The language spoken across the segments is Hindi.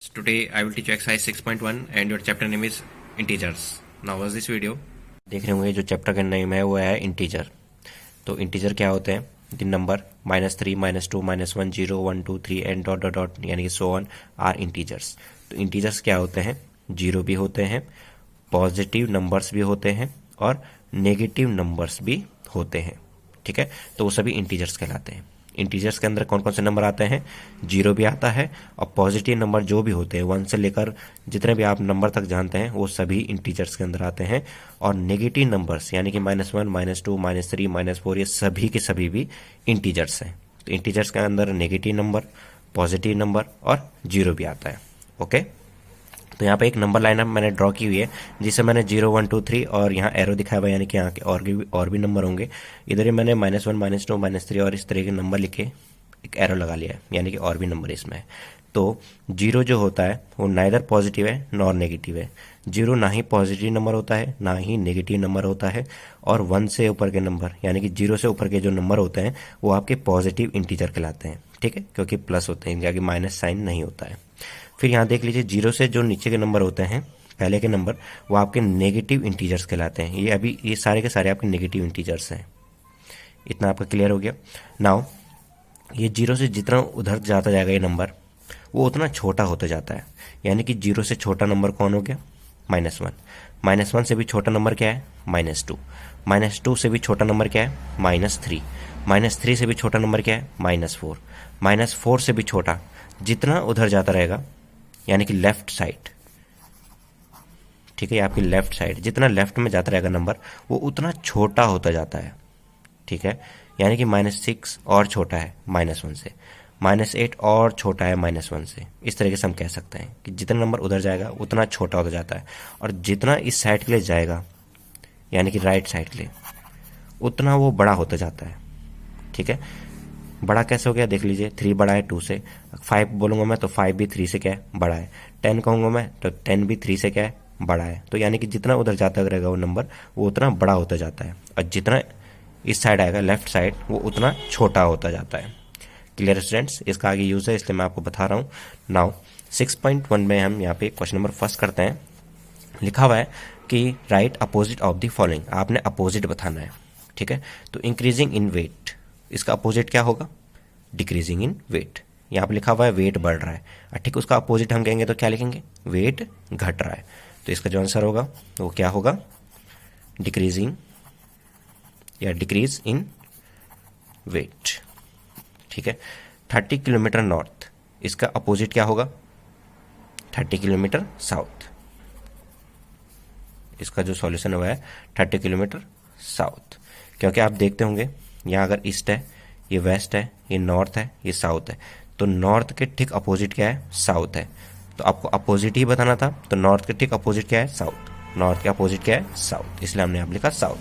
Today I will teach you exercise 6.1 and your chapter name is integers. Now watch this video. देख रहे होंगे जो चैप्टर का नेम है वो है इंटीजर। तो इंटीजर क्या होते हैं? The number -3, -2, -1, 0, 1, 2, 3 and dot dot dot यानी कि सो ऑन आर इंटीजर्स। तो इंटीजर्स क्या होते हैं? जीरो भी होते हैं, पॉजिटिव नंबर्स भी होते हैं और नेगेटिव नंबर्स भी होते हैं। ठीक है, तो वो सभी इंटीजर्स कहलाते हैं। इंटीजर्स के अंदर कौन कौन से नंबर आते हैं? जीरो भी आता है और पॉजिटिव नंबर जो भी होते हैं 1 से लेकर जितने भी आप नंबर तक जानते हैं वो सभी इंटीजर्स के अंदर आते हैं। और नेगेटिव नंबर्स यानी कि -1, -2, -3, -4 ये सभी के सभी भी इंटीजर्स हैं। तो इंटीजर्स के अंदर नेगेटिव नंबर, पॉजिटिव नंबर और जीरो भी आता है। ओके, तो यहाँ पे एक नंबर लाइन मैंने ड्रॉ की हुई है जिसे मैंने 0, 1, 2, 3 और यहाँ एरो दिखाया हुआ यानी कि यहाँ के और भी नंबर होंगे। इधर ही मैंने -1, -2, -3 और इस तरह के नंबर लिखे एक एरो लगा लिया है यानी कि और भी नंबर इसमें है। तो जीरो जो होता है वो नाइदर पॉजिटिव है नॉर नेगेटिव है। जीरो ना ही पॉजिटिव नंबर होता है ना ही नेगेटिव नंबर होता है। और 1 से ऊपर के नंबर यानी कि 0 से ऊपर के जो नंबर होते हैं वो आपके पॉजिटिव इंटीजर कहलाते हैं। ठीक है, क्योंकि प्लस होते हैं यानी माइनस साइन नहीं होता है। फिर यहाँ देख लीजिए, जीरो से जो नीचे के नंबर होते हैं पहले के नंबर वो आपके नेगेटिव इंटीजर्स कहलाते हैं। ये सारे के सारे आपके नेगेटिव इंटीजर्स हैं। इतना आपका क्लियर हो गया। नाउ ये जीरो से जितना उधर जाता जाएगा ये नंबर वो उतना छोटा होता जाता है। यानी कि जीरो से छोटा नंबर कौन हो गया? -1। -1 से भी छोटा नंबर क्या है? -2। -2 से भी छोटा नंबर क्या है? -3। -3 से भी छोटा नंबर क्या है? -4। -4 से भी छोटा जितना उधर जाता रहेगा यानी कि लेफ्ट साइड, ठीक है, आपकी लेफ्ट साइड जितना लेफ्ट में जाता रहेगा नंबर वो उतना छोटा होता जाता है। ठीक है, यानी कि -6 और छोटा है -1 से, -8 और छोटा है -1 से। इस तरीके से हम कह सकते हैं कि जितना नंबर उधर जाएगा उतना छोटा होता जाता है और जितना इस साइड के लिए जाएगा यानी कि राइट साइड के लिए उतना वो बड़ा होता जाता है। ठीक है, बड़ा कैसे हो गया देख लीजिए, 3 बड़ा है 2 से। 5 बोलूंगा मैं तो 5 भी 3 से क्या है? बड़ा है। 10 कहूंगा मैं तो 10 भी 3 से क्या है? बड़ा है। तो यानी कि जितना उधर जाता रहेगा वो नंबर वो उतना बड़ा होता जाता है और जितना इस साइड आएगा लेफ्ट साइड वो उतना छोटा होता जाता है। Clear students? इसका आगे यूज है इसलिए मैं आपको बता रहा हूँ। नाउ 6.1 में हम यहाँ पे क्वेश्चन नंबर फर्स्ट करते हैं। लिखा हुआ है कि write opposite of the following. आपने अपोजिट बताना है। ठीक है, तो इंक्रीजिंग इन वेट, इसका अपोजिट क्या होगा? Decreasing in weight. यहाँ पे लिखा हुआ है वेट बढ़ रहा है, ठीक, उसका अपोजिट हम कहेंगे तो क्या लिखेंगे? वेट घट रहा है। तो इसका जो आंसर होगा वो क्या होगा? डिक्रीजिंग या डिक्रीज इन वेट। ठीक है, 30 किलोमीटर नॉर्थ, इसका अपोजिट क्या होगा? 30 किलोमीटर साउथ। इसका जो सॉल्यूशन हुआ है 30 किलोमीटर साउथ, क्योंकि आप देखते होंगे यहाँ अगर ईस्ट है, ये वेस्ट है, ये नॉर्थ है, ये साउथ है, तो नॉर्थ के ठीक अपोजिट क्या है? साउथ है। तो आपको अपोजिट ही बताना था, तो नॉर्थ के ठीक अपोजिट क्या है? साउथ। नॉर्थ के अपोजिट क्या है? साउथ, इसलिए हमने यहाँ लिखा साउथ।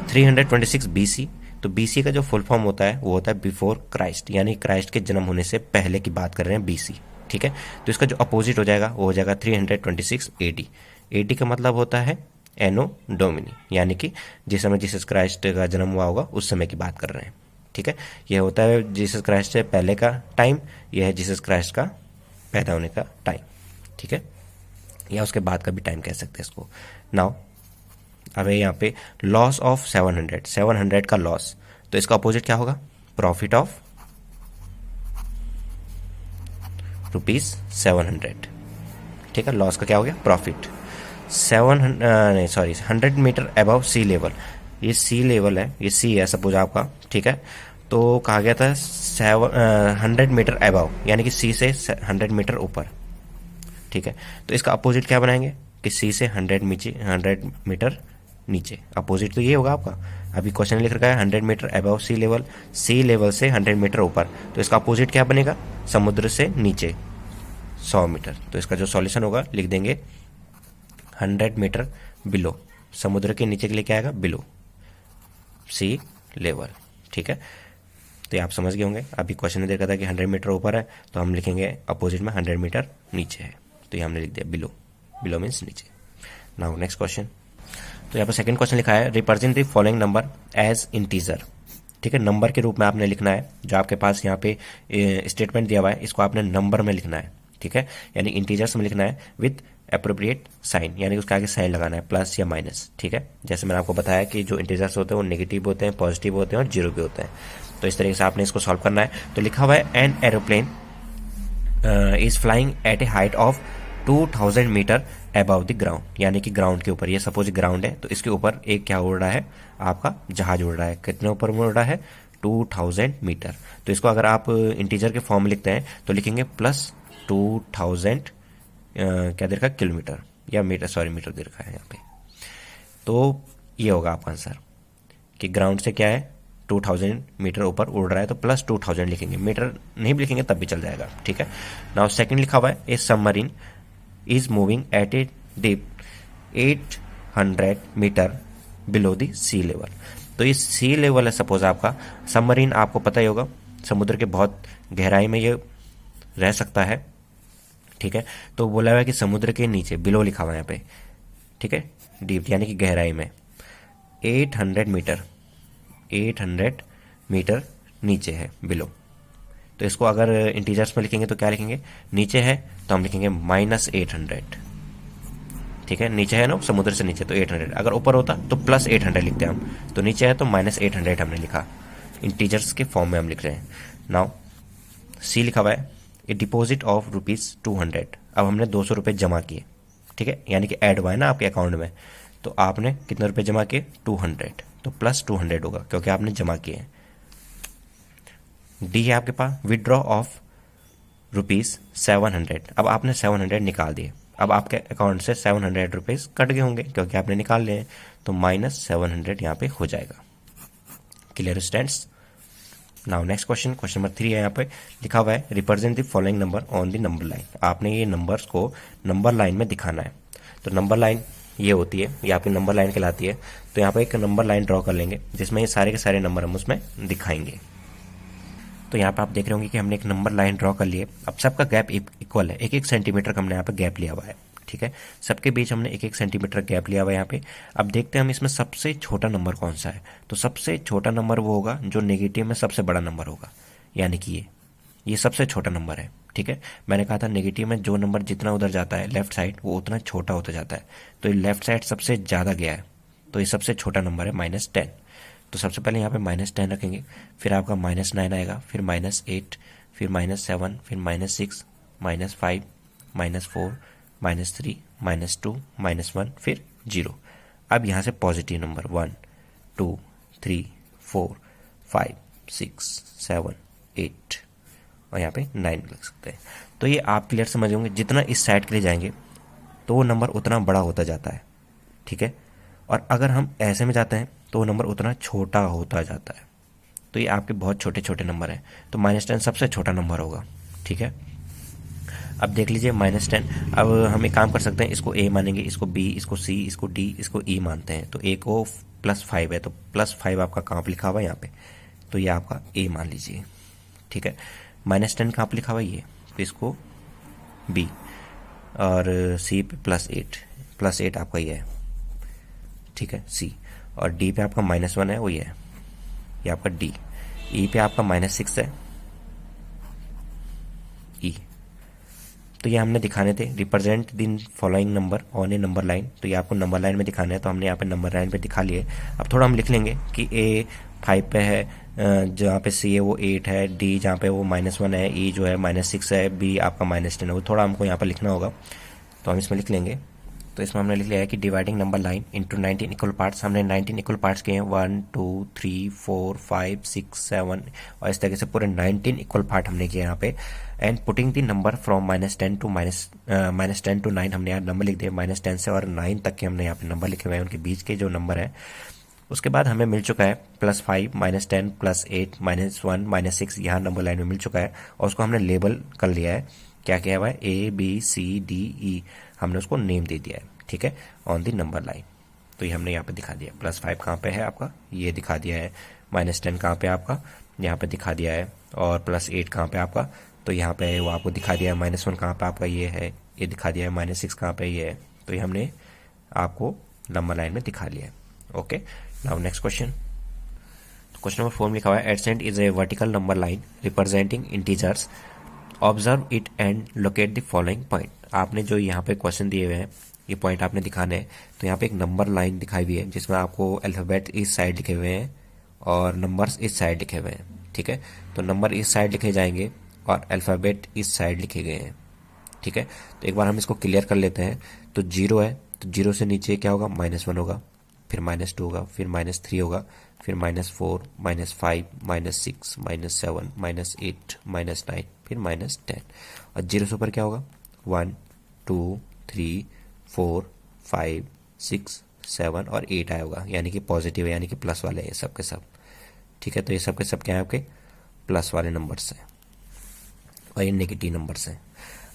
326 BC, तो BC का जो फुल फॉर्म होता है वो होता है बिफोर क्राइस्ट, यानी क्राइस्ट के जन्म होने से पहले की बात कर रहे हैं BC। ठीक है, तो इसका जो अपोजिट हो जाएगा वो हो जाएगा 326 AD। AD का मतलब होता है एनो डोमिनी, यानी कि जिस समय जीसस क्राइस्ट का जन्म हुआ होगा उस समय की बात कर रहे हैं। ठीक है, यह होता है जीसस क्राइस्ट से पहले का टाइम, यह है जीसस क्राइस्ट का पैदा होने का टाइम। ठीक है, या उसके बाद का भी टाइम कह सकते हैं इसको। नाउ अब यहाँ पे लॉस ऑफ 700 का लॉस, तो इसका अपोजिट क्या होगा? Profit of ₹700। ठीक है, लॉस का क्या हो गया? Profit. 100 metre above sea level, ये सी लेवल है, ये सी है सपोज आपका। ठीक है, तो कहा गया था 100 मीटर अबव यानी कि सी से 100 मीटर ऊपर। ठीक है, तो इसका अपोजिट क्या बनाएंगे कि सी से 100 मीटर नीचे। अपोजिट तो ये होगा आपका, अभी क्वेश्चन लिख रखा है 100 मीटर अबव सी लेवल से 100 मीटर ऊपर, तो इसका अपोजिट क्या बनेगा? समुद्र से नीचे 100 मीटर। तो इसका जो सॉल्यूशन होगा लिख देंगे 100 मीटर बिलो, समुद्र के नीचे के लिए क्या आएगा? बिलो सी लेवल। ठीक है, तो आप समझ गए होंगे। अभी क्वेश्चन में देखा था कि 100 मीटर ऊपर है तो हम लिखेंगे अपोजिट में 100 मीटर नीचे है, तो ये हमने लिख दिया बिलो। बिलो मीन्स नीचे। नाउ नेक्स्ट क्वेश्चन, तो यहाँ पर सेकंड क्वेश्चन लिखा है represent the following number as integer. ठीक है, नंबर के रूप में आपने लिखना है। जो आपके पास यहाँ पे स्टेटमेंट दिया हुआ है इसको आपने नंबर में लिखना है। ठीक है, यानी इंटीजर्स में लिखना है विथ अप्रोप्रिएट साइन, यानी उसके आगे साइन लगाना है, प्लस या माइनस। ठीक है, जैसे मैंने आपको बताया कि जो इंटीजर्स होते हैं वो नेगेटिव होते हैं, पॉजिटिव होते हैं और जीरो भी होते हैं। तो इस तरीके से आपने इसको सॉल्व करना है। तो लिखा हुआ है an aeroplane is flying at a height of 2000 metre above the ground, यानी कि ग्राउंड के ऊपर, ये सपोज ग्राउंड है तो इसके ऊपर एक क्या उड़ रहा है, आपका जहाज उड़ रहा है। कितने ऊपर उड़ रहा है, 2000 मीटर। तो इसको अगर आप इंटीजर के फॉर्म में लिखते हैं तो लिखेंगे प्लस 2000 क्या दे रखा है, किलोमीटर या मीटर, सॉरी मीटर दे रखा है यहाँ पे। तो ये होगा आपका आंसर कि ग्राउंड से क्या है, 2000 मीटर ऊपर उड़ रहा है, तो प्लस 2000 लिखेंगे, मीटर नहीं भी लिखेंगे तब भी चल जाएगा। ठीक है, नाउ सेकंड लिखा हुआ है a submarine is moving at a deep 800 metre below the sea level. तो ये सी लेवल है सपोज आपका। सबमरीन आपको पता ही होगा समुद्र के बहुत गहराई में ये रह सकता है। ठीक है, तो बोला हुआ है कि समुद्र के नीचे, बिलो लिखा हुआ है यहाँ पे। ठीक है, डीप यानी कि गहराई में 800 मीटर नीचे है, बिलो। तो इसको अगर इंटीजर्स में लिखेंगे तो क्या लिखेंगे, नीचे है तो हम लिखेंगे -800। ठीक है, नीचे है ना समुद्र से नीचे, तो 800। अगर ऊपर होता तो प्लस 800 लिखते हैं हम। तो नीचे है तो -800 हमने लिखा, इंटीजर्स के फॉर्म में हम लिख रहे हैं। नाउ सी लिखा हुआ है ए डिपॉजिट ऑफ ₹200। अब हमने 200 रुपये जमा किए। ठीक है, यानी कि ऐड हुआ है ना आपके अकाउंट में, तो आपने कितने रुपए जमा किए, 200, तो प्लस 200 होगा क्योंकि आपने जमा किए हैं। डी है आपके पास विदड्रॉ ऑफ ₹700। अब आपने 700 निकाल दिए, अब आपके अकाउंट से 700 रुपीज कट गए होंगे क्योंकि आपने निकाल लिए हैं, तो -700 यहाँ पे हो जाएगा। Clear students? Now next question, question number 3 है। यहाँ पे लिखा हुआ है represent the following number on the number line. आपने ये नंबर्स को नंबर लाइन में दिखाना है। तो नंबर लाइन ये होती है, ये आपकी नंबर लाइन कहलाती है। तो यहाँ पे एक नंबर लाइन ड्रॉ कर लेंगे जिसमें ये सारे के सारे नंबर हम उसमें दिखाएंगे। तो यहाँ पे आप देख रहे होंगे कि हमने एक नंबर लाइन ड्रॉ कर लिए। अब सबका गैप इक्वल है, 1-1 सेंटीमीटर का हमने यहाँ पे गैप लिया हुआ है। ठीक है, सबके बीच हमने 1-1 सेंटीमीटर गैप लिया हुआ है यहाँ पे। अब देखते हैं हम इसमें सबसे छोटा नंबर कौन सा है। तो सबसे छोटा नंबर वो होगा जो नेगेटिव में सबसे बड़ा नंबर होगा, यानी कि ये सबसे छोटा नंबर है। ठीक है, मैंने कहा था नेगेटिव में जो नंबर जितना उधर जाता है लेफ्ट साइड, वो उतना छोटा होता जाता है। तो ये लेफ्ट साइड सबसे ज़्यादा गया है, तो ये सबसे छोटा नंबर है -10। तो सबसे पहले यहाँ पे -10 रखेंगे, फिर आपका -9 आएगा, फिर -8, फिर -7, फिर -6, -5, -4, -3, -2, -1, फिर 0। अब यहाँ से पॉजिटिव नंबर 1, 2, 3, 4, 5, 6, 7, 8 और यहाँ पे 9 लग सकते हैं। तो ये आप क्लियर समझ होंगे, जितना इस साइड के लिए जाएंगे तो वो नंबर उतना बड़ा होता जाता है। ठीक है, और अगर हम ऐसे में जाते हैं तो वो नंबर उतना छोटा होता जाता है। तो ये आपके बहुत छोटे छोटे नंबर हैं, तो -10 सबसे छोटा नंबर होगा। ठीक है, अब देख लीजिए -10। अब हम एक काम कर सकते हैं, इसको A मानेंगे, इसको B, इसको C, इसको D, इसको E मानते हैं। तो A को +5 है, तो +5 आपका कहाँ पे लिखा हुआ है, यहाँ पे। तो ये आपका A मान लीजिए। ठीक है, -10 कहाँ पे लिखा हुआ है, ये तो इसको B, और C पे +8 आपका ये है। ठीक है, C, और D पे आपका -1 है, वो ये है, ये आपका D। E पे आपका -6 है, E। तो ये हमने दिखाने थे represent the following number on A number line. तो ये आपको नंबर लाइन में दिखाना है, तो हमने यहाँ पे नंबर लाइन पे दिखा लिए। अब थोड़ा हम लिख लेंगे कि A 5 पे है, जहाँ पे C है वो 8 है, D जहाँ पे वो -1 है, E जो है -6 है, B आपका -10 है। वो थोड़ा हमको यहाँ पर लिखना होगा, तो हम इसमें लिख लेंगे। तो इसमें हमने लिख लिया है कि dividing number line into 19 equal parts. हमने 19 इक्वल पार्ट्स किए हैं, 1, 2, 3, 4, 5, 6, 7 और इस तरीके से पूरे 19 इक्वल पार्ट हमने किए यहाँ पे। And putting the number from -10 to 9 हमने यहाँ नंबर लिख दिए। -10 से और 9 तक के हमने यहाँ पे नंबर लिखे हुए हैं, उनके बीच के जो नंबर है। उसके बाद हमें मिल चुका है +5, -10, +8, -1, -6 यहाँ नंबर लाइन में मिल चुका है, और उसको हमने लेबल कर लिया है। क्या किया हुआ है, A, B, C, D, E, हमने उसको नेम दे दिया है। ठीक है, ऑन दी नंबर लाइन। तो ये हमने यहाँ पे दिखा दिया। +5 कहाँ पे है आपका, ये दिखा दिया है। -10 कहाँ पे आपका, यहाँ पे दिखा दिया है। और +8 कहाँ पे आपका, तो यहाँ पे वो आपको दिखा दिया है। -1 कहाँ पे आपका, ये है, ये दिखा दिया है। -6 कहाँ पे, ये है। तो ये हमने आपको नंबर लाइन में दिखा लिया है। Okay, now next question. Question number 4 में लिखा हुआ है AdSense is a vertical number line representing integers observe it and locate the following point. आपने जो यहाँ पे क्वेश्चन दिए हुए हैं ये पॉइंट आपने दिखाने हैं। तो यहाँ पे एक नंबर लाइन दिखाई हुई है जिसमें आपको अल्फ़ाबेट इस साइड लिखे हुए हैं और नंबर्स इस साइड लिखे हुए हैं, ठीक है। तो नंबर इस साइड लिखे जाएंगे और अल्फ़ाबेट इस साइड लिखे गए हैं, ठीक है। तो एक बार हम इसको क्लियर कर लेते हैं। तो 0 है, तो 0 से नीचे क्या होगा, -1 होगा, फिर -2 होगा, फिर -3 होगा, फिर -4, -5, -6, -7, -8, -9, फिर -10 और 0 से ऊपर क्या होगा, 1, 2, 3, 4, 5, 6, 7 और 8 आया होगा, यानी कि पॉजिटिव है, यानी कि प्लस वाले हैं सब के सब, ठीक है। तो ये सब के सब क्या है, आपके प्लस वाले नंबर्स हैं और ये नेगेटिव नंबर्स हैं।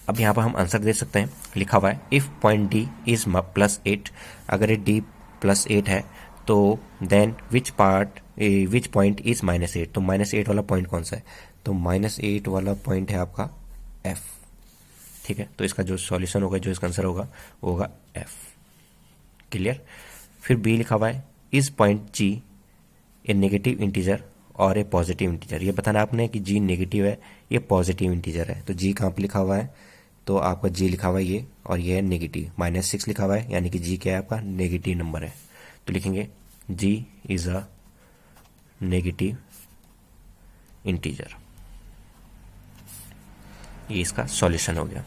अब यहाँ पर हम आंसर दे सकते हैं, लिखा हुआ है इफ़ पॉइंट डी इज +8, अगर ये डी +8 है तो देन विच पॉइंट इज -8, तो -8 वाला पॉइंट कौन सा है, तो -8 वाला पॉइंट है आपका एफ, ठीक है। तो इसका जो सॉल्यूशन होगा, जो इसका आंसर होगा वो होगा एफ, क्लियर। फिर बी लिखा हुआ है is point G a negative integer और ए पॉजिटिव इंटीजर। ये बताना आपने कि जी नेगेटिव है, ये पॉजिटिव इंटीजर है। तो जी कहाँ पे लिखा हुआ है, तो आपका जी लिखा हुआ है ये, और ये है नेगेटिव, -6 लिखा हुआ है, यानी कि जी क्या है, आपका नेगेटिव नंबर है। तो लिखेंगे G is a negative integer, ये इसका सॉल्यूशन हो गया।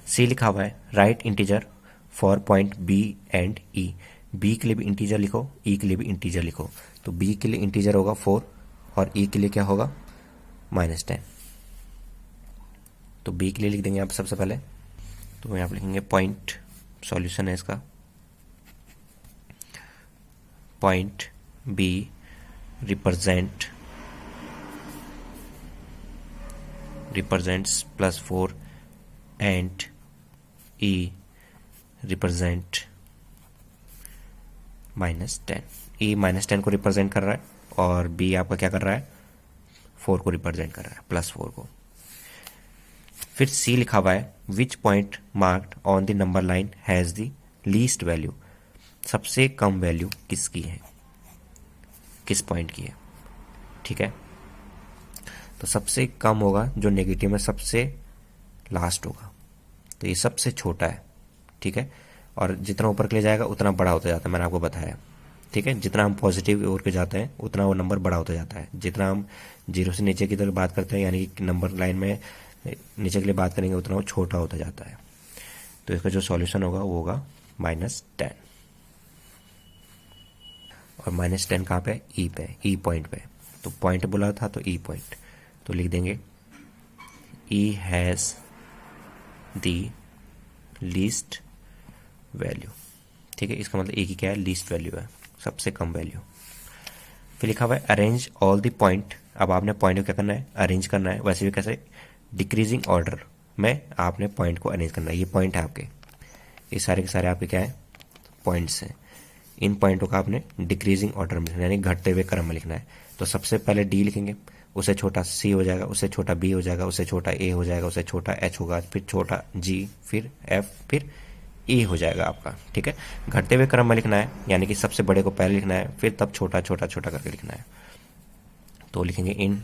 सी लिखा हुआ है write integer for point B and E, B के लिए भी इंटीजर लिखो, ई के लिए भी इंटीजर लिखो। तो बी के लिए इंटीजर होगा 4 और ई के लिए क्या होगा, -10। तो बी के लिए लिख देंगे आप सबसे पहले, तो यहाँ पर लिखेंगे पॉइंट, सॉल्यूशन है इसका, point B represents +4 and E represent -10। E -10 को रिप्रेजेंट कर रहा है और बी आपका क्या कर रहा है, 4 को रिप्रेजेंट कर रहा है, +4 को। फिर सी लिखा हुआ है which point marked on the number line has the least value, सबसे कम वैल्यू किसकी है, किस पॉइंट की है, ठीक है। तो सबसे कम होगा जो नेगेटिव में सबसे लास्ट होगा, तो ये सबसे छोटा है, ठीक है। और जितना ऊपर के लिए जाएगा उतना बड़ा होता जाता है, मैंने आपको बताया, ठीक है। जितना हम पॉजिटिव की ओर के जाते हैं उतना वो नंबर बड़ा होता जाता है, जितना हम 0 से नीचे की तरफ बात करते हैं, यानी कि नंबर लाइन में नीचे के लिए बात करेंगे उतना वो छोटा होता जाता है। तो इसका जो सॉल्यूशन होगा वो होगा -10, और -10 कहाँ पे, ई पे, ई पॉइंट पे। तो पॉइंट बोला था तो ई पॉइंट, तो लिख देंगे ई हैज़ द लीस्ट वैल्यू, ठीक है। इसका मतलब ए की क्या है, लीस्ट वैल्यू है, सबसे कम वैल्यू। फिर लिखा हुआ है अरेंज ऑल द पॉइंट, अब आपने पॉइंट को क्या करना है, अरेंज करना है। वैसे भी कैसे, डिक्रीजिंग ऑर्डर में आपने पॉइंट को अरेंज करना है। ये पॉइंट है आपके, ये सारे के सारे आपके क्या है, पॉइंट्स हैं। इन पॉइंटों का आपने डिक्रीजिंग ऑर्डर में लिखना है, यानी घटते हुए क्रम में लिखना है। तो सबसे पहले डी लिखेंगे, उससे छोटा सी हो जाएगा, उससे छोटा बी हो जाएगा, उससे छोटा ए हो जाएगा, उससे छोटा एच होगा, फिर छोटा जी, फिर एफ, फिर ई हो जाएगा आपका, ठीक है। घटते हुए क्रम में लिखना है, यानी कि सबसे बड़े को पहले लिखना है, फिर तब छोटा छोटा छोटा करके लिखना है। तो लिखेंगे in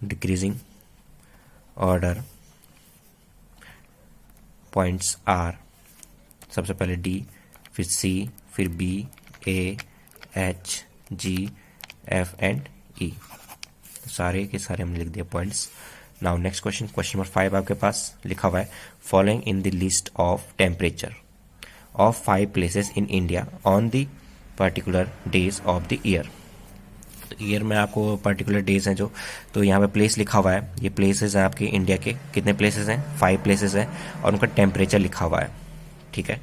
decreasing order points are, सबसे पहले डी, फिर सी, फिर B, A, H, G, F and E. सारे के सारे हमने लिख दिए points. Now next question, question number 5 आपके पास लिखा हुआ है following in the list of temperature of 5 places in India on the particular days of the year. तो ईयर में आपको पर्टिकुलर डेज हैं जो, तो यहाँ पे प्लेस लिखा हुआ है, ये प्लेसेस हैं आपके इंडिया के, कितने प्लेसेस हैं, 5 प्लेसेस हैं, और उनका टेम्परेचर लिखा हुआ है, ठीक है।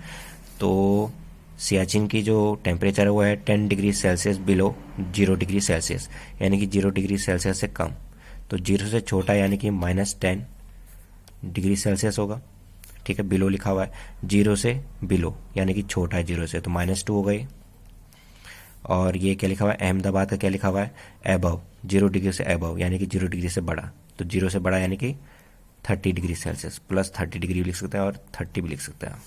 तो सियाचिन की जो टेम्परेचर है वो है 10 degree Celsius below 0 degree Celsius, यानी कि 0 डिग्री सेल्सियस से कम। तो 0 से छोटा यानी कि -10 डिग्री सेल्सियस होगा, ठीक है। बिलो लिखा हुआ है, 0 से बिलो यानी कि छोटा है 0 से, तो -2 हो गई। और ये क्या लिखा हुआ है, अहमदाबाद का क्या लिखा हुआ है, एबव, 0 डिग्री से एबव यानी कि 0 डिग्री से बड़ा। तो 0 से बड़ा यानी कि 30 डिग्री सेल्सियस, +30 डिग्री भी लिख सकते हैं और 30 भी लिख सकते हैं।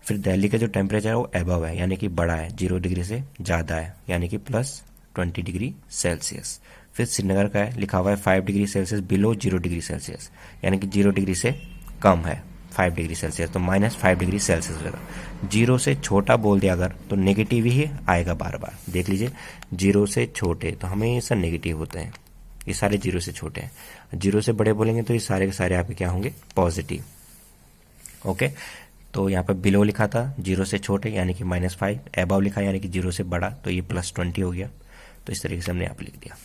फिर दिल्ली का जो टेम्परेचर है वो एबव है, यानी कि बड़ा है, 0 डिग्री से ज़्यादा है, यानी कि +20 डिग्री सेल्सियस। फिर श्रीनगर का है, लिखा हुआ है 5 degree Celsius below 0 degree Celsius, यानी कि 0 डिग्री से कम है 5 डिग्री सेल्सियस, तो -5 डिग्री सेल्सियस होगा। 0 से छोटा बोल दिया अगर तो नेगेटिव ही आएगा बार बार, देख लीजिए 0 से छोटे तो हमेशा नेगेटिव होते हैं, ये सारे 0 से छोटे हैं। 0 से बड़े बोलेंगे तो ये सारे के सारे आपके क्या होंगे, पॉजिटिव। ओके, तो यहाँ पे बिलो लिखा था 0 से छोटे यानी कि -5, एबव लिखा यानी कि 0 से बड़ा, तो ये +20 हो गया। तो इस तरीके से हमने यहाँ पे लिख दिया।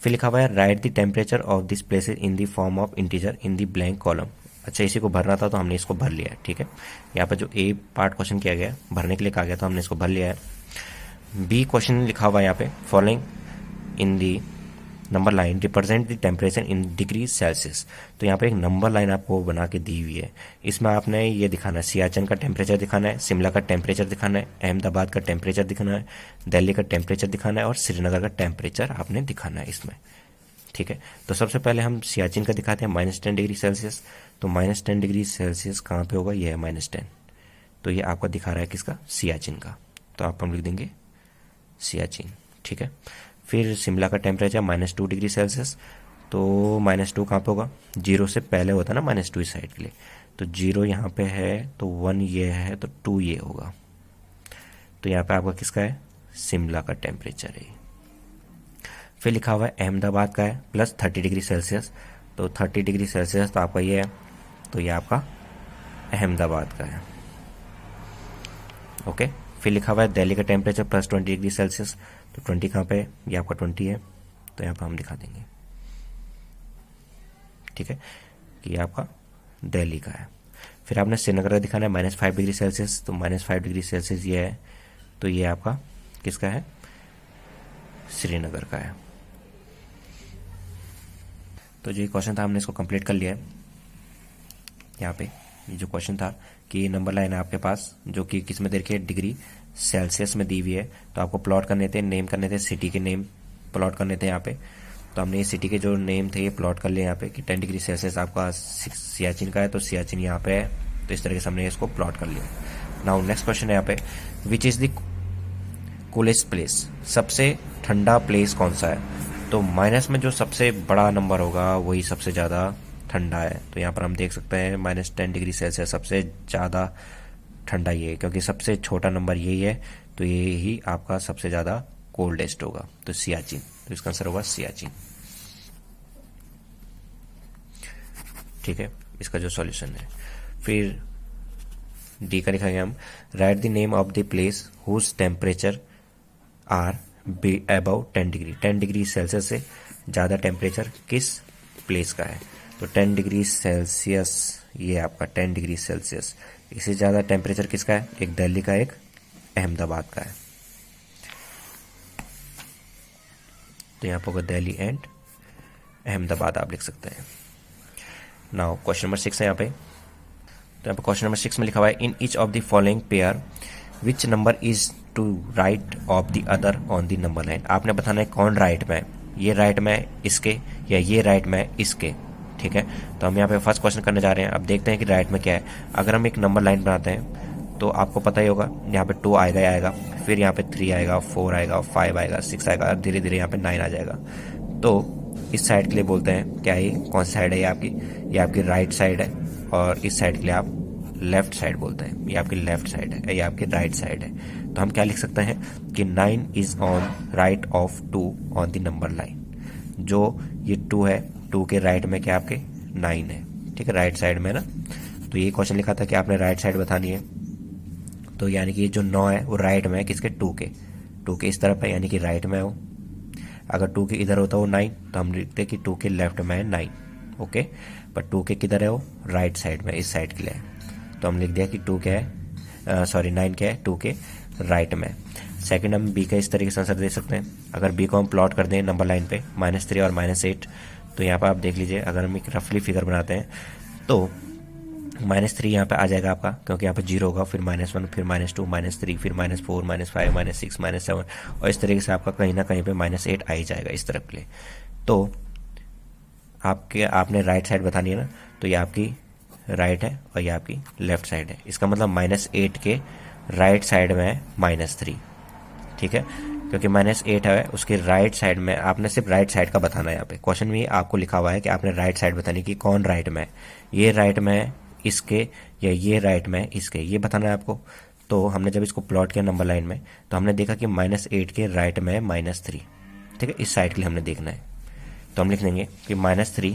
फिर लिखा हुआ है right the temperature of this places in the form of integer in the blank column. अच्छा, इसी को भरना था तो हमने इसको भर लिया है, ठीक है। यहाँ पर जो ए पार्ट क्वेश्चन किया गया भरने के लिए कहा गया तो हमने इसको भर लिया है। बी क्वेश्चन लिखा हुआ है यहाँ पे following in the number line represent the temperature in degree Celsius. तो यहाँ पे एक नंबर लाइन आपको बना के दी हुई है, इसमें आपने ये दिखाना है सियाचिन का टेम्परेचर दिखाना है, शिमला का टेम्परेचर दिखाना है, अहमदाबाद का टेम्परेचर दिखाना है, दिल्ली का टेम्परेचर दिखाना है और श्रीनगर का टेम्परेचर आपने दिखाना है इसमें, ठीक है। तो सबसे पहले हम सियाचिन का दिखाते हैं -10 डिग्री सेल्सियस। तो -10 डिग्री सेल्सियस कहाँ पे होगा, ये है -10, तो ये आपका दिखा रहा है किसका, सियाचिन का, तो आप हम लिख देंगे सियाचिन, ठीक है। फिर शिमला का टेम्परेचर -2 डिग्री सेल्सियस, तो -2 कहाँ पे होगा, 0 से पहले होता है ना -2 इस साइड के लिए, तो 0 यहाँ पे है तो 1 ये है तो 2 ये होगा, तो यहाँ पे आपका किसका है, शिमला का टेम्परेचर है। फिर लिखा हुआ है अहमदाबाद का है +30 डिग्री सेल्सियस, तो 30 डिग्री सेल्सियस तो आपका ये है, तो ये आपका अहमदाबाद का है। ओके, फिर लिखा हुआ है दिल्ली का टेम्परेचर +20 डिग्री सेल्सियस, तो 20 कहाँ पे है, ये आपका 20 है, तो यहाँ पर हम दिखा देंगे, ठीक है, कि ये आपका दिल्ली का है। फिर आपने श्रीनगर का दिखाना है -5 डिग्री सेल्सियस, तो -5 डिग्री सेल्सियस ये है, तो ये आपका किसका है, श्रीनगर का है। तो जो ये क्वेश्चन था हमने इसको कंप्लीट कर लिया है। यहाँ पे ये जो क्वेश्चन था कि नंबर लाइन है आपके पास जो कि किस में दे रखी है, डिग्री सेल्सियस में दी हुई है, तो आपको प्लॉट करने थे, नेम करने थे, सिटी के नेम प्लॉट करने थे यहाँ पे। तो हमने ये सिटी के जो नेम थे ये प्लॉट कर लिए यहाँ पे कि 10 डिग्री सेल्सियस आपका सियाचिन का है, तो सियाचिन यहाँ पे है, तो इस तरीके से हमने इसको प्लॉट कर लिया। नाउ नेक्स्ट क्वेश्चन है यहाँ पे, which is the coolest place, सबसे ठंडा प्लेस कौन सा है। तो माइनस में जो सबसे बड़ा नंबर होगा वही सबसे ज़्यादा ठंडा है, तो यहाँ पर हम देख सकते हैं -10 डिग्री सेल्सियस सबसे ज़्यादा ठंडा ये है, क्योंकि सबसे छोटा नंबर यही है, तो ये ही आपका सबसे ज़्यादा कोल्डेस्ट होगा, तो सियाचिन, तो इसका आंसर होगा सियाचिन, ठीक है, इसका जो सॉल्यूशन है। फिर डी का लिखा गया हम, write the name of the place whose temperature are above 10 degree, 10 degree Celsius से ज़्यादा टेम्परेचर किस प्लेस का है। तो 10 डिग्री सेल्सियस ये आपका 10 डिग्री सेल्सियस, इससे ज़्यादा टेम्परेचर किसका है, एक दिल्ली का, एक अहमदाबाद का है, तो यहाँ पर होगा दिल्ली एंड अहमदाबाद आप लिख सकते हैं। नाउ क्वेश्चन नंबर 6 है यहाँ पे, तो यहाँ पे क्वेश्चन नंबर 6 में लिखा हुआ है in each of the following pair which number is to right of the other on the number line. आपने बताना है कौन राइट में है, ये राइट में है इसके या ये राइट में है इसके, ठीक है। तो हम यहाँ पे फर्स्ट क्वेश्चन करने जा रहे हैं। अब देखते हैं कि राइट में क्या है। अगर हम एक नंबर लाइन बनाते हैं तो आपको पता ही होगा यहाँ पे 2 आएगा ही आएगा, फिर यहाँ पे 3 आएगा, 4 आएगा, 5 आएगा, 6 आएगा, धीरे धीरे यहाँ पे 9 आ जाएगा। तो इस साइड के लिए बोलते हैं क्या है, कौन सी साइड है ये आपकी राइट साइड है, और इस साइड के लिए आप लेफ्ट साइड बोलते हैं, ये आपकी लेफ्ट साइड है, ये आपकी राइट साइड है। तो हम क्या लिख सकते हैं कि 9 is on right of 2 on the number line. जो ये 2 है, 2 के राइट में क्या आपके 9 है, ठीक है, राइट साइड में ना। तो ये क्वेश्चन लिखा था कि आपने राइट साइड बतानी है, तो यानी कि ये जो 9 है वो राइट में है किसके, 2 के इस तरफ है, यानी कि राइट में हो। अगर 2 के इधर होता वो 9, तो हम लिखते कि 2 के लेफ्ट में है 9, ओके। पर 2 के किधर है वो, राइट साइड में, इस साइड के लिए है, तो हम लिख दिया कि 2 क्या है, 9 क्या है, 2 के राइट में। सेकंड हम बी का इस तरीके से आंसर दे सकते हैं। अगर बी को हम प्लॉट कर दें नंबर लाइन पे -3 और -8, तो यहाँ पर आप देख लीजिए, अगर हम एक रफली फिगर बनाते हैं तो -3 यहाँ पे आ जाएगा आपका, क्योंकि यहाँ पे 0 होगा, फिर -1, फिर -2, -3, फिर -4, -5, -6, -7, और इस तरीके से आपका कहीं ना कहीं पे -8 आ ही जाएगा इस तरफ के लिए। तो आपने राइट साइड बतानी है ना, तो ये आपकी राइट है और ये आपकी लेफ्ट साइड है। इसका मतलब -8 के राइट साइड में है -3, ठीक है। क्योंकि -8 है उसके राइट साइड में, आपने सिर्फ राइट साइड का बताना है। यहाँ पे क्वेश्चन में आपको लिखा हुआ है कि आपने राइट साइड बतानी कि कौन राइट में है, ये राइट में है इसके या ये राइट में है इसके, ये बताना है आपको। तो हमने जब इसको प्लॉट किया नंबर लाइन में तो हमने देखा कि -8 के राइट में है -3, ठीक है, इस साइड के लिए हमने देखना है। तो हम लिख देंगे कि -3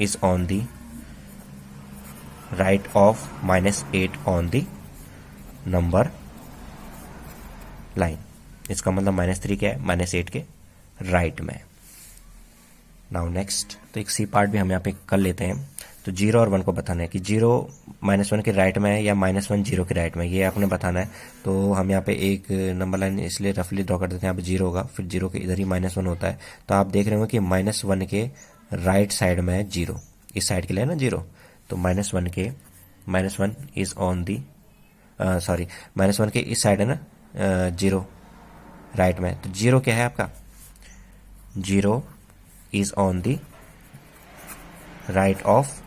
is on the right of -8 on the number line. इसका मतलब -3 क्या है, -8 के राइट में। नाउ नेक्स्ट, तो एक सी पार्ट भी हम यहाँ पे कर लेते हैं। तो 0 और 1 को बताना है कि 0 -1 के राइट में है या -1 0 के राइट में, ये आपने बताना है। तो हम यहाँ पे एक नंबर लाइन इसलिए रफली ड्रॉ कर देते हैं, यहाँ पे 0 होगा, फिर 0 के इधर ही -1 होता है। तो आप देख रहे हो कि -1 के राइट साइड में है 0, इस साइड के लिए ना 0। तो -1 के -1 इज ऑन दी सॉरी -1 के इस साइड है ना 0 राइट में। तो 0 क्या है आपका, 0 is on the right of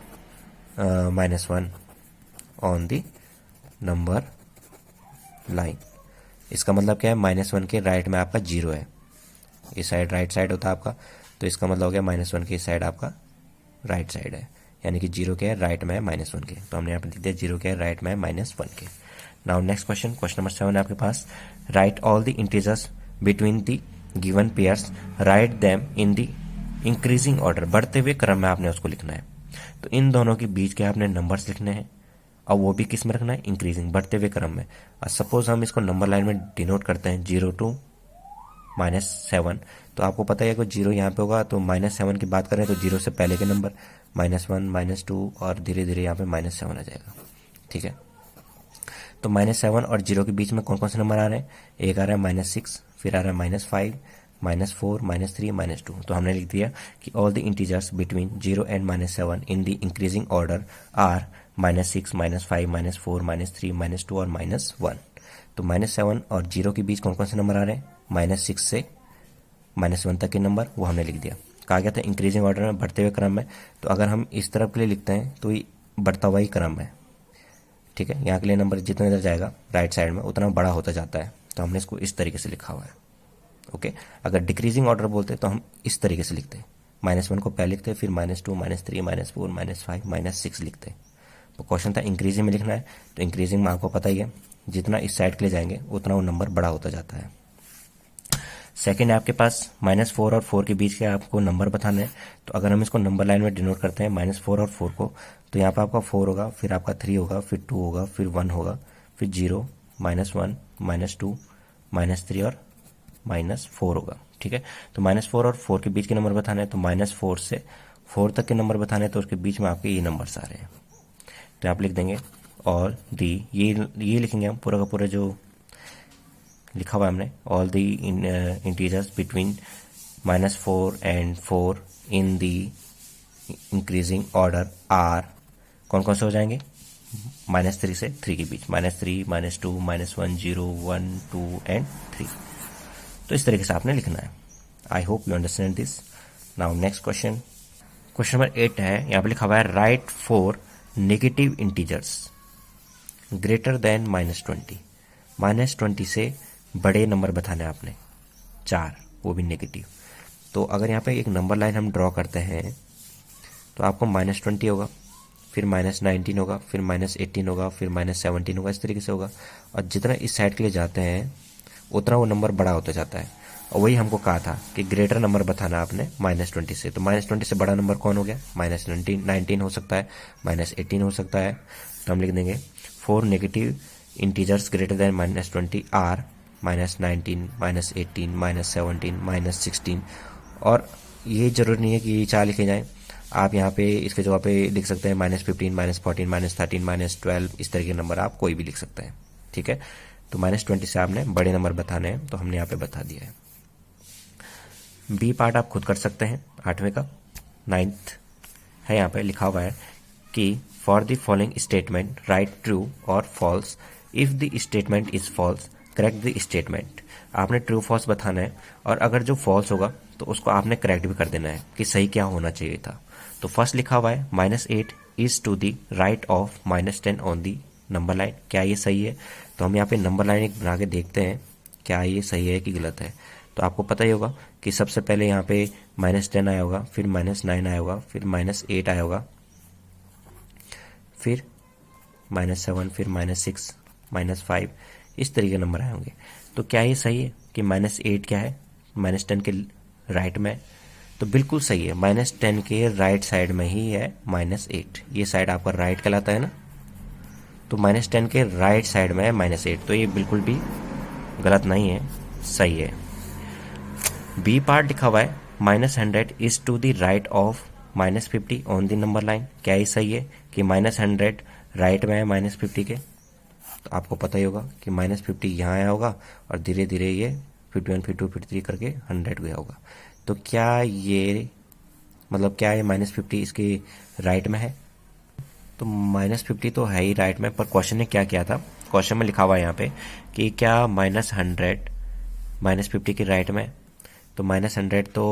-1 on the number line. इसका मतलब क्या है, -1 के राइट में आपका 0 है, इस साइड राइट साइड होता है आपका। तो इसका मतलब हो गया -1 के इस साइड आपका राइट साइड है, यानी कि 0 क्या है, राइट में है -1 के। तो हमने यहाँ पे लिख दिया 0 क्या है, राइट में है -1 के। Now next question, question number 7 है आपके पास। Write all the integers between the given pairs, write them in the increasing order. बढ़ते हुए क्रम में आपने उसको लिखना है। तो इन दोनों के बीच के आपने नंबर्स लिखने हैं, और वो भी किस में रखना है, इंक्रीजिंग, बढ़ते हुए क्रम में। और सपोज हम इसको नंबर लाइन में डिनोट करते हैं 0 to -7। तो आपको पता है कि 0 यहाँ पे होगा, तो -7 की बात करें तो 0 से पहले के नंबर -1 -2 और धीरे धीरे यहाँ पे -7 आ जाएगा, ठीक है। तो -7 और 0 के बीच में कौन कौन से नंबर आ रहे हैं, एक आ रहा है -6, फिर आ रहा है -5, -4, -3, -2। तो हमने लिख दिया कि all the integers between 0 and -7 in the increasing order are -6, -5, -4, -3, -2 और -1। तो -7 और 0 के बीच कौन कौन से नंबर आ रहे हैं, -6 से -1 तक के नंबर, वो हमने लिख दिया। कहा गया था इंक्रीजिंग ऑर्डर में, बढ़ते हुए क्रम में। तो अगर हम इस तरफ के लिए लिखते हैं तो ये बढ़ता हुआ ही क्रम है, ठीक है। यहाँ के लिए नंबर जितना इधर जाएगा राइट साइड में उतना बड़ा होता जाता है। तो हमने इसको इस तरीके से लिखा हुआ है, ओके। अगर डिक्रीजिंग ऑर्डर बोलते तो हम इस तरीके से लिखते, -1 को पहले लिखते, फिर -2, -3, -4, -5, -6 लिखते। तो क्वेश्चन था इंक्रीजिंग में लिखना है। तो इंक्रीजिंग में आपको पता ही है, जितना इस साइड के लिए जाएंगे उतना वो नंबर बड़ा होता जाता है। सेकेंड है आपके पास -4 और 4 के बीच के आपको नंबर बताना है। तो अगर हम इसको नंबर लाइन में डिनोट करते हैं -4 और 4 को, तो यहाँ पर आपका 4 होगा, फिर आपका 3 होगा, फिर 2 होगा, फिर 1 होगा, फिर 0, -1, -2, -3 और -4 होगा, ठीक है। तो -4 और 4 के बीच के नंबर बताने हैं। तो -4 से 4 तक के नंबर बताने हैं, तो उसके बीच में आपके ये नंबर्स आ रहे हैं। तो आप लिख देंगे ऑल दी, ये लिखेंगे हम पूरा का पूरा जो लिखा हुआ है हमने, all the integers between -4 and 4 in the increasing order are, कौन कौन से हो जाएंगे, -3 से 3 के बीच, -3, -2, -1, 0, 1, 2 एंड 3। तो इस तरीके से आपने लिखना है। I hope you understand this. Now next question, question number 8 है, यहाँ पे लिखा हुआ है right 4 negative integers greater than -20। -20 से बड़े नंबर बताने हैं आपने 4, वो भी नेगेटिव। तो अगर यहाँ पे एक नंबर लाइन हम ड्रॉ करते हैं तो आपको -20 होगा, फिर -19 होगा, फिर -18 होगा, फिर -17 होगा, इस तरीके से होगा। और जितना इस साइड के लिए जाते हैं उतना वो नंबर बड़ा होता जाता है। और वही हमको कहा था कि ग्रेटर नंबर बताना आपने -20 से। तो -20 से बड़ा नंबर कौन हो गया, -19 हो सकता है, -18 हो सकता है। तो हम लिख देंगे 4 negative integers greater than -20 are -19, -18, -17, -16। और ये जरूरी नहीं है कि ये 4 लिखे जाएं, आप यहाँ पे इसके जगह पे लिख सकते हैं -15, -14, -13, -12, इस तरह के नंबर आप कोई भी लिख सकते हैं, ठीक है। तो -20 से आपने बड़े नंबर बताने हैं, तो हमने यहाँ पे बता दिया है। बी पार्ट आप खुद कर सकते हैं, 8वें का 9th है, यहाँ पे लिखा हुआ है कि for the following statement write true और false, if the statement is false correct the statement. आपने ट्रू फॉल्स बताना है, और अगर जो फॉल्स होगा तो उसको आपने करेक्ट भी कर देना है कि सही क्या होना चाहिए था। तो फर्स्ट लिखा हुआ है -8 is to the right of -10 on the number line, क्या ये सही है। तो हम यहाँ पे नंबर लाइन एक बना के देखते हैं क्या ये सही है कि गलत है। तो आपको पता ही होगा कि सबसे पहले यहाँ पे -10 आया होगा, फिर -9 आया होगा, फिर -8 आया होगा, फिर -7, फिर -6, -5, इस तरीके के नंबर आए होंगे। तो क्या ये सही है कि -8 क्या है, -10 के राइट में? तो बिल्कुल सही है, -10 के राइट साइड में ही है -8। ये साइड आपका राइट कहलाता है ना, तो -10 के राइट साइड में है -8, तो ये बिल्कुल भी गलत नहीं है, सही है। बी पार्ट लिखा हुआ है -100 is to the right of -50 on the number line. क्या ये सही है कि -100 राइट में है -50 के? तो आपको पता ही होगा कि -50 यहाँ आया होगा और धीरे धीरे ये 51, 52, 53 करके 100 गया होगा। तो क्या ये मतलब क्या ये -50 इसके राइट में है? तो -50 तो है ही राइट में, पर क्वेश्चन ने क्या किया था, क्वेश्चन में लिखा हुआ है यहाँ पे कि क्या -100 -50 के राइट में? तो -100 तो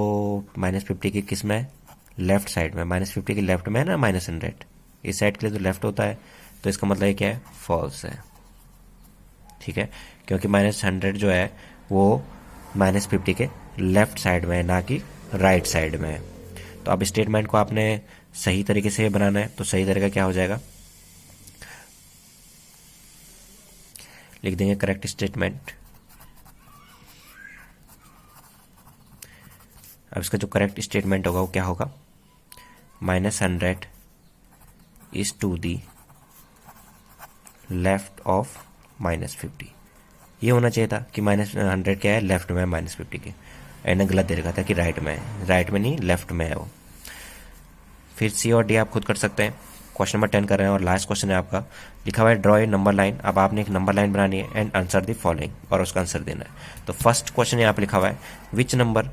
-50 के किस में है? लेफ्ट साइड में। -50 के लेफ्ट में है ना -100, इस साइड के लिए तो लेफ्ट होता है, तो इसका मतलब ये क्या है, फॉल्स है। ठीक है, क्योंकि -100 जो है वो -50 के लेफ्ट साइड में है, ना कि राइट साइड में है। तो अब स्टेटमेंट को आपने सही तरीके से बनाना है, तो सही तरीका क्या हो जाएगा, लिख देंगे करेक्ट स्टेटमेंट। अब इसका जो करेक्ट स्टेटमेंट होगा वो क्या होगा, -100 is to the left of -50। ये होना चाहिए था कि -100 क्या है, लेफ्ट में है -50 के। मैंने गलत दे रखा था कि राइट में है, राइट में नहीं लेफ्ट में है वो। फिर सी और डी आप खुद कर सकते हैं। क्वेश्चन नंबर 10 कर रहे हैं और लास्ट क्वेश्चन है आपका, लिखा हुआ है ड्रॉ ए नंबर लाइन। अब आपने एक नंबर लाइन बनानी है एंड आंसर द फॉलोइंग, और उसका आंसर देना है। तो फर्स्ट क्वेश्चन यहाँ पे लिखा हुआ है, which number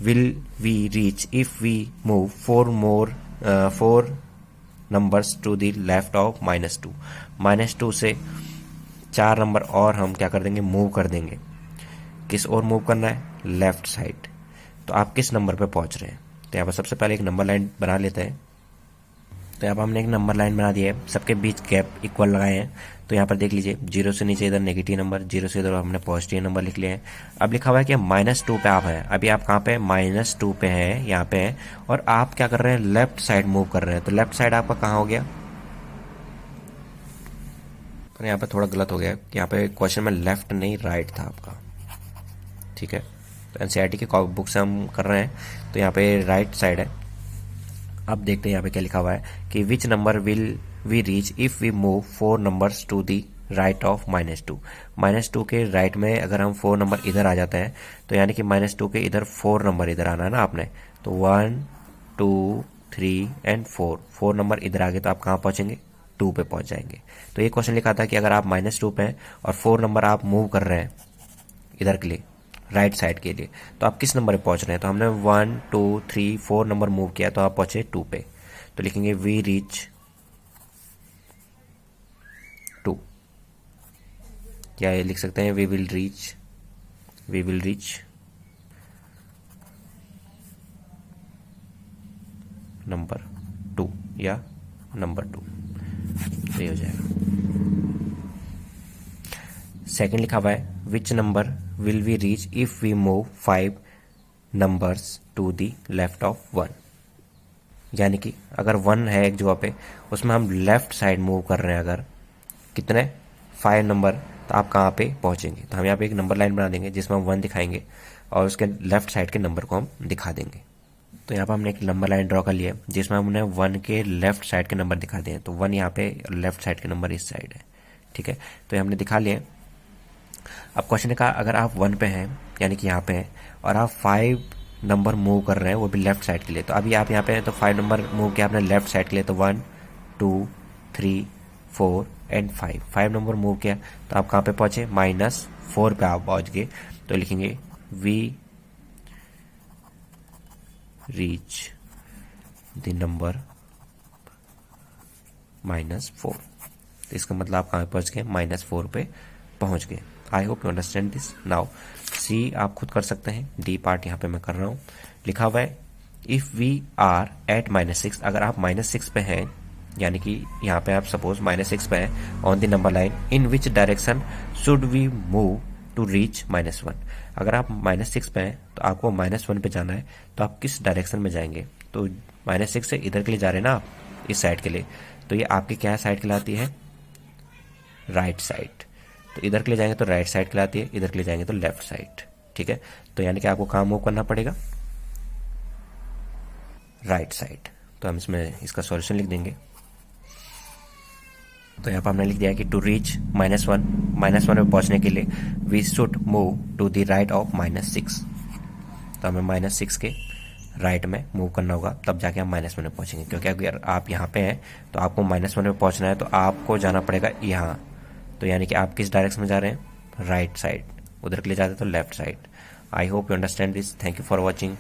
will we reach if we move 4 numbers to the left of -2। -2 से 4 नंबर और हम क्या कर देंगे, मूव कर देंगे। किस ओर मूव करना है, लेफ्ट साइड। तो आप किस नंबर पे पहुंच रहे हैं? तो यहाँ पर सबसे पहले एक नंबर लाइन बना लेते हैं। तो यहाँ पर हमने एक नंबर लाइन बना दिया है, सबके बीच गैप इक्वल लगाए हैं। तो यहाँ पर देख लीजिए, 0 से नीचे इधर नेगेटिव नंबर, 0 से इधर हमने पॉजिटिव नंबर लिख लिए हैं। अब लिखा हुआ है कि -2 पे आप हैं, अभी आप कहाँ पे, -2 पे हैं, यहाँ पे हैं, और आप क्या कर रहे हैं, लेफ्ट साइड मूव कर रहे हैं। तो लेफ्ट साइड आपका कहाँ हो गया, पर यहाँ पे थोड़ा गलत हो गया कि यहाँ पे क्वेश्चन में लेफ्ट नहीं राइट था आपका। ठीक है, तो एनसीईआरटी के बुक से हम कर रहे हैं, तो यहाँ पे राइट साइड है। अब देखते हैं यहाँ पे क्या लिखा हुआ है कि which number will we reach if we move 4 numbers to the right of -2। -2 के राइट में अगर हम 4 नंबर इधर आ जाते हैं, तो यानी कि -2 के इधर 4 नंबर इधर आना है ना आपने। तो 1, 2, 3 एंड 4 नंबर इधर आ गए, तो आप कहाँ पहुंचेंगे, 2 पे पहुंच जाएंगे। तो ये क्वेश्चन लिखा था कि अगर आप -2 पे हैं और 4 नंबर आप मूव कर रहे हैं इधर के लिए, राइट साइड के लिए, तो आप किस नंबर पे पहुंच रहे हैं? तो हमने 1, 2, 3, 4 नंबर मूव किया, तो आप पहुंचे 2 पे। तो लिखेंगे वी रीच 2। क्या ये लिख सकते हैं, वी विल रीच नंबर 2 या नंबर 2, ये हो जाएगा। सेकंड लिखा हुआ है, which number will we reach if we move 5 numbers to the left of 1। यानी कि अगर 1 है एक जगह पे, उसमें हम लेफ्ट साइड मूव कर रहे हैं, अगर कितने 5 नंबर, तो आप कहाँ पे पहुंचेंगे? तो हम यहाँ पे एक नंबर लाइन बना देंगे जिसमें हम 1 दिखाएंगे और उसके लेफ्ट साइड के नंबर को हम दिखा देंगे। तो यहाँ पर हमने एक नंबर लाइन ड्रॉ कर लिया है जिसमें हमने 1 के लेफ्ट साइड के नंबर दिखा दिए। तो 1 यहाँ पे, लेफ्ट साइड के नंबर इस साइड है। ठीक है, तो हमने दिखा लिए। अब क्वेश्चन ने कहा अगर आप 1 पे हैं, यानी कि यहाँ पे हैं, और आप 5 नंबर मूव कर रहे हैं, वो भी लेफ्ट साइड के लिए। तो अभी आप यहाँ पे हैं, तो 5 नंबर मूव किया आपने लेफ्ट साइड के लिए, तो 1, 2, 3, 4 एंड 5 नंबर मूव किया, तो आप कहाँ पे पहुंचे, -4 पे आप पहुंच गए। तो लिखेंगे वी रीच द नंबर -4। तो इसका मतलब आप कहाँ पहुंच गए, -4 पे पहुंच गए। I hope you understand this. Now see आप खुद कर सकते हैं, डी पार्ट यहाँ पे मैं कर रहा हूँ। लिखा हुआ है इफ वी आर एट -6, अगर आप -6 पे हैं, यानी कि यहाँ पे आप सपोज -6 पे हैं on the number line, in which direction should we move to reach -1। अगर आप -6 पे हैं तो आपको -1 पे जाना है, तो आप किस डायरेक्शन में जाएंगे? तो -6 से इधर के लिए जा रहे हैं ना आप, इस साइड के लिए, तो ये आपकी क्या साइड कहलाती है? Right side. तो इधर के लिए जाएंगे तो राइट साइड कहलाती है, इधर के लिए जाएंगे तो लेफ्ट साइड। ठीक है, तो यानी कि आपको कहाँ मूव करना पड़ेगा? Right side. तो हम इसमें इसका सॉल्यूशन लिख देंगे। तो यहाँ पर हमने लिख दिया कि टू रीच -1 में पहुंचने के लिए we should move to the right of -6। तो हमें -6 के राइट में मूव करना होगा, तब जाके हम -1 में पहुंचेंगे। क्योंकि अगर आप यहाँ पे हैं तो आपको -1 में पहुंचना है, तो आपको जाना पड़ेगा यहाँ। तो यानी कि आप किस डायरेक्शन में जा रहे हैं? Right side. उधर के लिए जाते हैं तो left side. I hope you understand this. Thank you for watching.